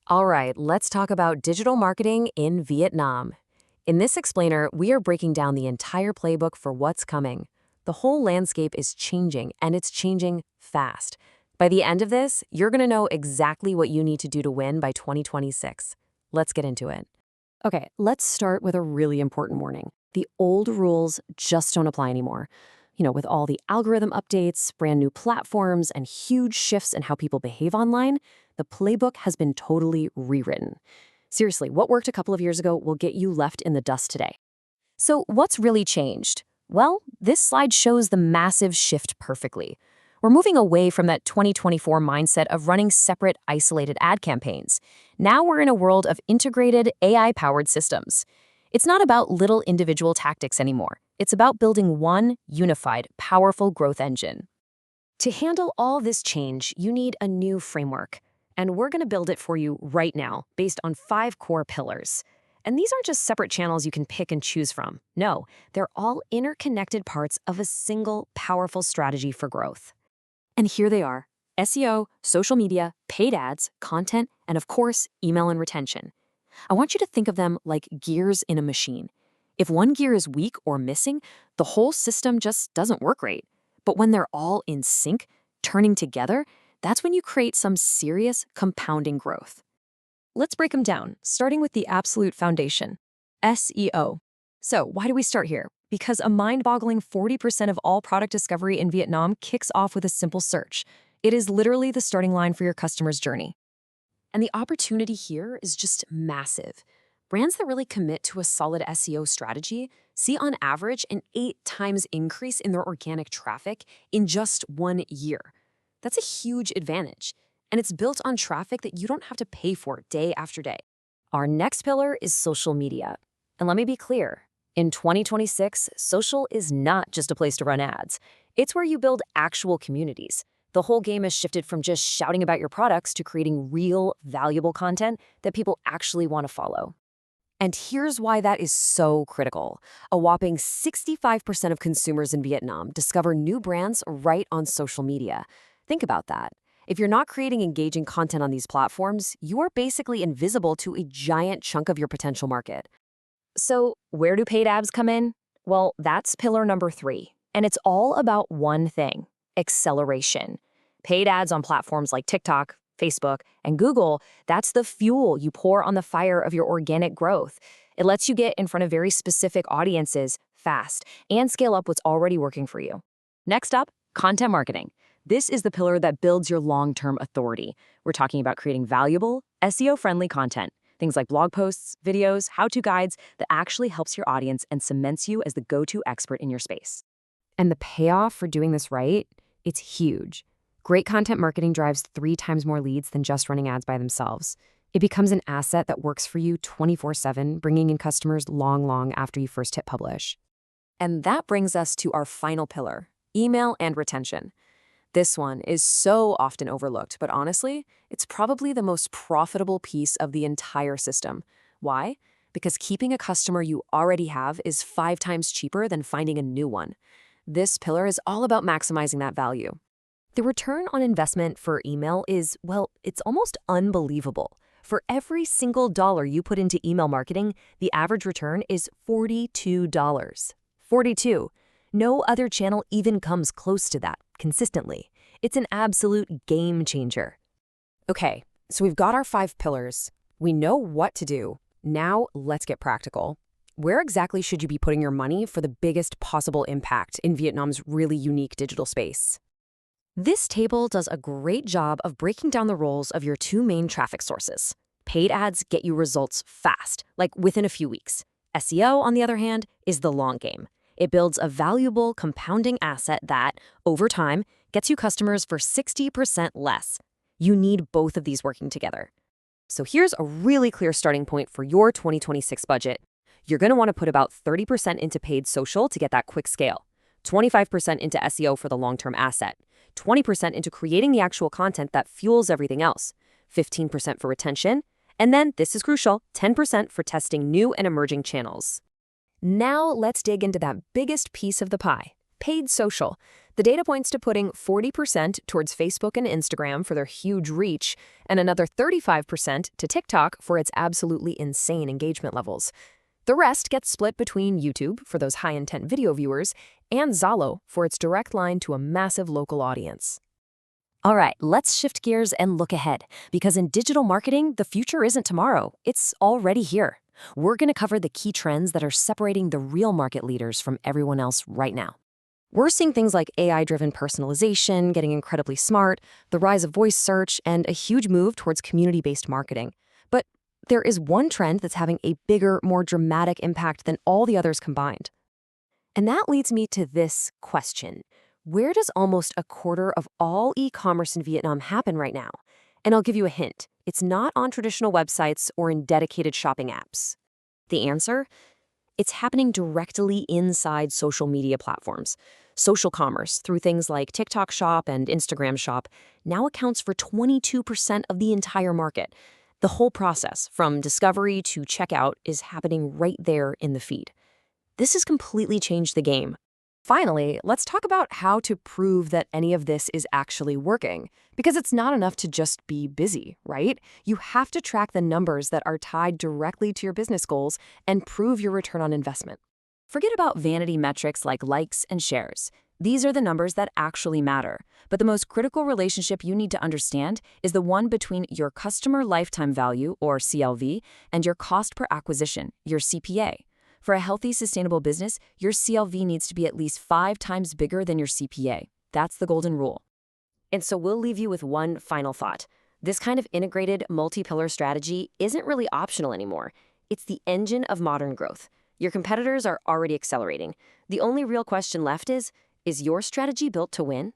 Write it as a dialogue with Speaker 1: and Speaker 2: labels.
Speaker 1: All right, let's talk about digital marketing in Vietnam. In this explainer, we are breaking down the entire playbook for what's coming. The whole landscape is changing, and it's changing fast. By the end of this, you're going to know exactly what you need to do to win by 2026. Let's get into it. Okay, let's start with a really important warning. The old rules just don't apply anymore. With all the algorithm updates, brand new platforms, and huge shifts in how people behave online, the playbook has been totally rewritten. Seriously, what worked a couple of years ago will get you left in the dust today. So what's really changed? Well, this slide shows the massive shift perfectly. We're moving away from that 2024 mindset of running separate, isolated ad campaigns. Now we're in a world of integrated, AI-powered systems. It's not about little individual tactics anymore. It's about building one unified, powerful growth engine. To handle all this change, you need a new framework. And we're going to build it for you right now, based on 5 core pillars. And these aren't just separate channels you can pick and choose from. No, they're all interconnected parts of a single, powerful strategy for growth. And here they are: SEO, social media, paid ads, content, and of course, email and retention. I want you to think of them like gears in a machine. If one gear is weak or missing, the whole system just doesn't work right. But when they're all in sync, turning together, that's when you create some serious compounding growth. Let's break them down, starting with the absolute foundation, SEO. So why do we start here? Because a mind-boggling 40% of all product discovery in Vietnam kicks off with a simple search. It is literally the starting line for your customer's journey. And the opportunity here is just massive. Brands that really commit to a solid SEO strategy see on average an 8 times increase in their organic traffic in just 1 year. That's a huge advantage, and it's built on traffic that you don't have to pay for day after day. Our next pillar is social media. And let me be clear, in 2026, social is not just a place to run ads. It's where you build actual communities. The whole game has shifted from just shouting about your products to creating real, valuable content that people actually want to follow. And here's why that is so critical. A whopping 65% of consumers in Vietnam discover new brands right on social media. Think about that. If you're not creating engaging content on these platforms, you are basically invisible to a giant chunk of your potential market. So where do paid ads come in? Well, that's pillar number 3. And it's all about one thing: acceleration. Paid ads on platforms like TikTok, Facebook, and Google, that's the fuel you pour on the fire of your organic growth. It lets you get in front of very specific audiences fast and scale up what's already working for you. Next up, content marketing. This is the pillar that builds your long-term authority. We're talking about creating valuable, SEO-friendly content. Things like blog posts, videos, how-to guides that actually helps your audience and cements you as the go-to expert in your space. And the payoff for doing this right? It's huge. Great content marketing drives 3 times more leads than just running ads by themselves. It becomes an asset that works for you 24/7, bringing in customers long after you first hit publish. And that brings us to our final pillar, email and retention. This one is so often overlooked, but honestly, it's probably the most profitable piece of the entire system. Why? Because keeping a customer you already have is 5 times cheaper than finding a new one. This pillar is all about maximizing that value. The return on investment for email is, well, it's almost unbelievable. For every single dollar you put into email marketing, the average return is $42. 42. No other channel even comes close to that consistently. It's an absolute game changer. Okay, so we've got our 5 pillars. We know what to do. Now let's get practical. Where exactly should you be putting your money for the biggest possible impact in Vietnam's really unique digital space? This table does a great job of breaking down the roles of your 2 main traffic sources. Paid ads get you results fast, like within a few weeks. SEO, on the other hand, is the long game. It builds a valuable compounding asset that, over time, gets you customers for 60% less. You need both of these working together. So here's a really clear starting point for your 2026 budget. You're going to want to put about 30% into paid social to get that quick scale, 25% into SEO for the long-term asset, 20% into creating the actual content that fuels everything else, 15% for retention, and then, this is crucial, 10% for testing new and emerging channels. Now let's dig into that biggest piece of the pie, Paid social. The data points to putting 40% towards Facebook and Instagram for their huge reach, and another 35% to TikTok for its absolutely insane engagement levels. The rest gets split between YouTube for those high-intent video viewers and Zalo for its direct line to a massive local audience. All right, let's shift gears and look ahead, because in digital marketing, the future isn't tomorrow, it's already here. We're going to cover the key trends that are separating the real market leaders from everyone else right now. We're seeing things like AI-driven personalization getting incredibly smart, the rise of voice search, and a huge move towards community-based marketing. But there is one trend that's having a bigger, more dramatic impact than all the others combined. And that leads me to this question. Where does almost a quarter of all e-commerce in Vietnam happen right now? And I'll give you a hint. It's not on traditional websites or in dedicated shopping apps. The answer? It's happening directly inside social media platforms. Social commerce, through things like TikTok Shop and Instagram Shop, now accounts for 22% of the entire market. The whole process, from discovery to checkout, is happening right there in the feed. This has completely changed the game. Finally, let's talk about how to prove that any of this is actually working. Because it's not enough to just be busy, right? You have to track the numbers that are tied directly to your business goals and prove your return on investment. Forget about vanity metrics like likes and shares. These are the numbers that actually matter. But the most critical relationship you need to understand is the one between your customer lifetime value, or CLV, and your cost per acquisition, your CPA. For a healthy, sustainable business, your CLV needs to be at least 5 times bigger than your CPA. That's the golden rule. And so we'll leave you with one final thought. This kind of integrated, multi-pillar strategy isn't really optional anymore. It's the engine of modern growth. Your competitors are already accelerating. The only real question left is your strategy built to win?